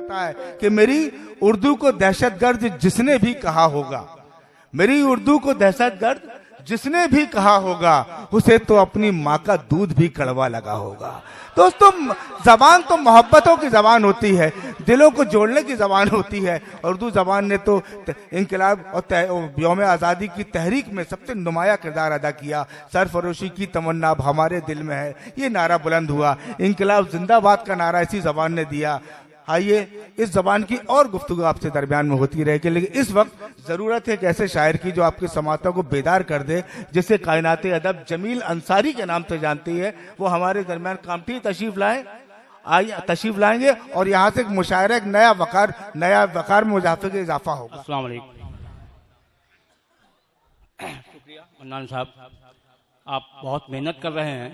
फरमाता है कि मेरी उर्दू को दहशतगर्द जिसने भी कहा होगा, मेरी उर्दू को दहशतगर्द जिसने भी कहा होगा, उसे तो अपनी माँ का दूध भी कड़वा लगा होगा। दोस्तों, जबान तो मोहब्बतों की जबान होती है, दिलों को जोड़ने की जबान होती है। उर्दू जबान ने तो इंकलाब और यौम आज़ादी की तहरीक में सबसे नुमाया किरदार अदा किया। सरफरोशी की तमन्ना अब हमारे दिल में है, ये नारा बुलंद हुआ। इंकलाब जिंदाबाद का नारा इसी जबान ने दिया। आइए, इस जबान की और गुफ्तगू आपसे दरमियान में होती रहेगी, लेकिन इस वक्त जरूरत है एक ऐसे शायर की जो आपकी समातों को बेदार कर दे, जिसे कायनात अदब जमील अंसारी के नाम से जानती है। वो हमारे दरमियान कामठी तशरीफ लाए, आइए तशरीफ लाएंगे और यहाँ से एक मुशायरा, एक नया वकार में इजाफे का इजाफा होगा। अस्सलाम वालेकुम। शुक्रिया मन्नान साहब, आप बहुत मेहनत कर रहे हैं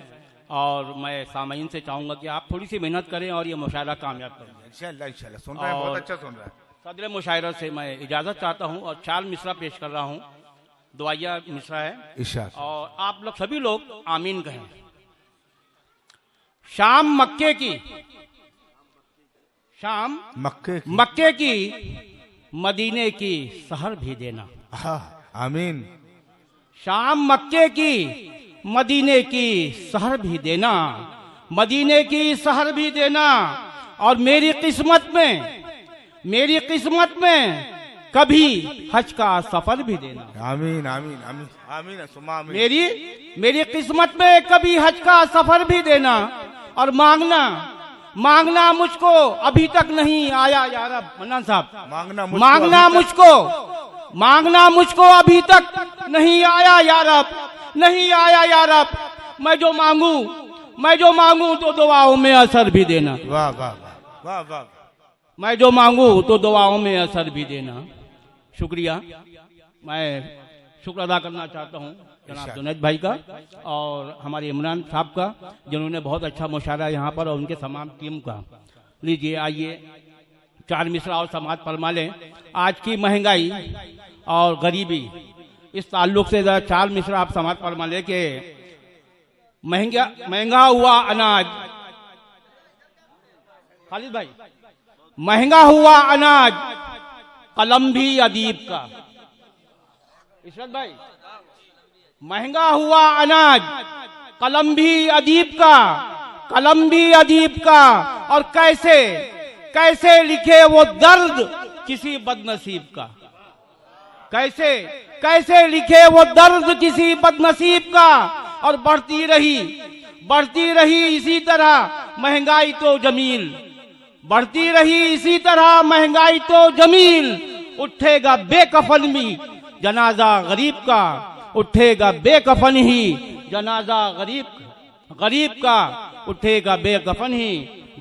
और मैं सामीन से चाहूंगा कि आप थोड़ी सी मेहनत करें और ये मुशायरा कामयाब करें। इंशाअल्लाह इंशाअल्लाह। सुन रहा है, बहुत अच्छा सुन रहा है। सदर मुशायरा से मैं इजाजत चाहता हूं और 4 मिसरा पेश कर रहा हूं। दुआया मिसरा है इरशाद। और आप लोग सभी लोग आमीन कहें। शाम मक्के की, शाम मक्के की, मदीने की सहर भी देना। आमीन। शाम मक्के की, मदीने की सहर भी देना, मदीने की सहर भी देना। और मेरी किस्मत में कभी हज का सफर भी देना। आमीन आमीन आमीन आमीन सुमा आमीन। मेरी किस्मत में कभी हज का सफर भी देना। और मांगना मुझको अभी तक नहीं आया या रब। मन्नान साहब, मांगना मुझको अभी तक नहीं आया या रब, नहीं आया या रब। मैं जो मांगू तो दुआओं में असर भी देना। वाह वाह वाह वाह। मैं जो मांगू तो दुआओं में असर भी देना। शुक्रिया। मैं शुक्र अदा करना चाहता हूँ जनाब जुनैद भाई का और हमारे इमरान साहब का, जिन्होंने बहुत अच्छा मुशायरा यहाँ पर, और उनके तमाम टीम का। लीजिए, आइए 4 मिसरा और समात फरमा लें। आज की महंगाई और गरीबी, इस ताल्लुक से 4 मिसरा आप समात फरमा ले के महंगा हुआ अनाज। खालिद भाई, महंगा हुआ अनाज कलम भी अदीब का। इशरत भाई, महंगा हुआ अनाज कलम भी अदीब का, कलम भी अदीब का। और कैसे लिखे वो दर्द किसी बदनसीब का। कैसे लिखे वो दर्द किसी बदनसीब का। और बढ़ती रही इसी तरह महंगाई तो जमील, बढ़ती रही इसी तरह महंगाई तो जमील। उठेगा बेकफन भी जनाजा गरीब का, उठेगा बेकफन ही जनाजा गरीब का, उठेगा बेकफन ही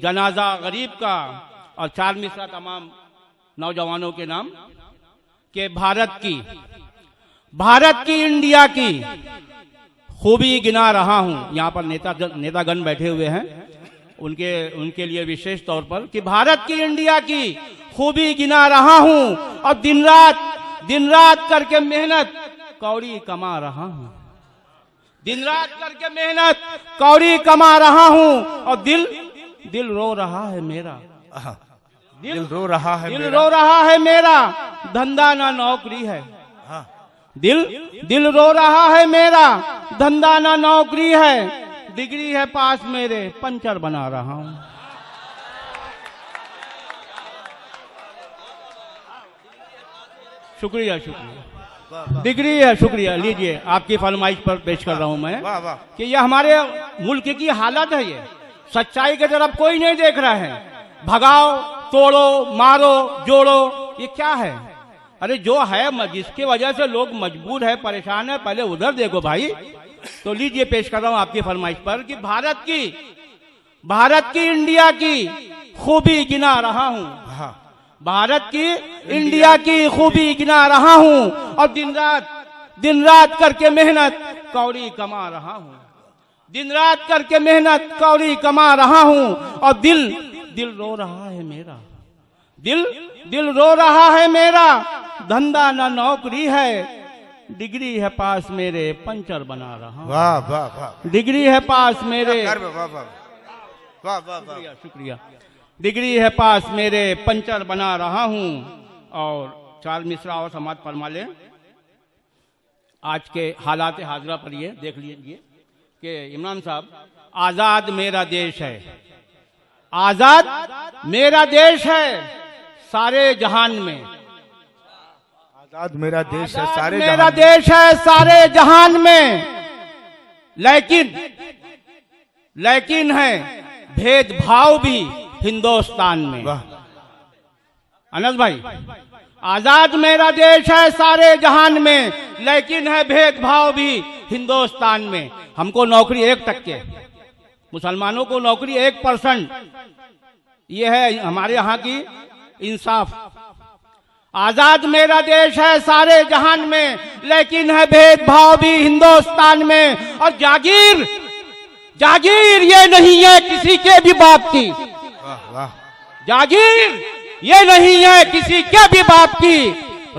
जनाजा गरीब का। और 4 मिसरा तमाम नौजवानों के नाम के भारत की इंडिया की खूबी गिना रहा हूं। यहाँ पर नेतागण बैठे हुए हैं, उनके लिए विशेष तौर पर कि भारत की इंडिया की खूबी गिना रहा हूं और दिन रात करके मेहनत कौड़ी कमा रहा हूं। दिन रात करके मेहनत कौड़ी कमा रहा हूं और दिल रो रहा है मेरा। दिल रो रहा है मेरा, धंधा ना नौकरी है। दिल रो रहा है मेरा, धंधा ना नौकरी है। डिग्री है पास मेरे, पंचर बना रहा हूं। शुक्रिया। डिग्री है, शुक्रिया। लीजिए, आपकी फरमाइश पर पेश कर रहा हूं मैं कि ये हमारे मुल्क की हालत है। ये सच्चाई की तरफ कोई नहीं देख रहा है। भगाओ, तोड़ो, मारो, जोड़ो, ये क्या है? अरे जो है, जिसकी वजह से लोग मजबूर है, परेशान है, पहले उधर देखो भाई। तो लीजिए, पेश कर रहा हूं आपकी फरमाइश पर कि भारत की इंडिया की खूबी गिना रहा हूं। भारत की इंडिया की खूबी गिना रहा हूं और दिन रात करके मेहनत कौड़ी कमा रहा हूं। दिन रात करके मेहनत कौड़ी कमा रहा हूं और दिल रो रहा है मेरा। दिल रो रहा है मेरा, धंधा ना नौकरी है। डिग्री है पास मेरे, पंचर बना रहा। वाह वाह वाह। डिग्री है पास मेरे। वाह वाह वाह। शुक्रिया। डिग्री है पास मेरे पंचर बना रहा हूं। और 4 मिसरा और समाज फरमा लें। आज के हालात हाजरा पर ये देख लीजिए कि इमरान साहब, आजाद मेरा देश है, आजाद मेरा देश है सारे जहान में, आजाद मेरा देश है सारे मेरा जहान में। देश है सारे जहान में, लेकिन है भेदभाव भी हिंदुस्तान में। वाह, अनस भाई, आजाद मेरा देश है सारे जहान में, लेकिन है भेदभाव भी हिंदुस्तान में। हमको नौकरी 1%, मुसलमानों को नौकरी 1%, ये है हमारे यहाँ की इंसाफ। आजाद मेरा देश है सारे जहान में, लेकिन है भेदभाव भी हिंदुस्तान में। और जागीर, जागीर ये नहीं है किसी के भी बाप की, वाह, वाह, जागीर ये नहीं है किसी के भी बाप की।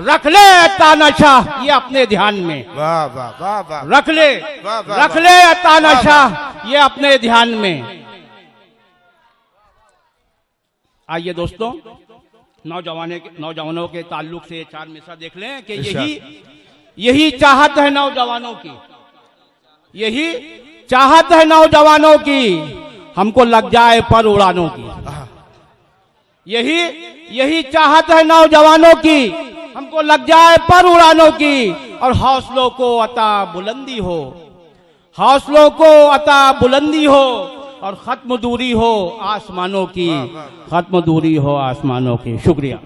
रख ले तानाशाह ये अपने ध्यान में, वाह, वाह, वाह, वाह, रख ले, वाह, वाह, रख ले तानाशाह ये अपने ध्यान में। आइए दोस्तों, नौजवानों के ताल्लुक से 4 मिसरा देख लें कि यही चाहत है नौजवानों की, यही चाहत है नौजवानों की, हमको लग जाए पर उड़ानों की। यही चाहत है नौजवानों की, हमको लग जाए पर उड़ानों की। और हौसलों को अता बुलंदी हो, हौसलों को अता बुलंदी हो, और खत्म दूरी हो आसमानों की, खत्म दूरी हो आसमानों की। शुक्रिया।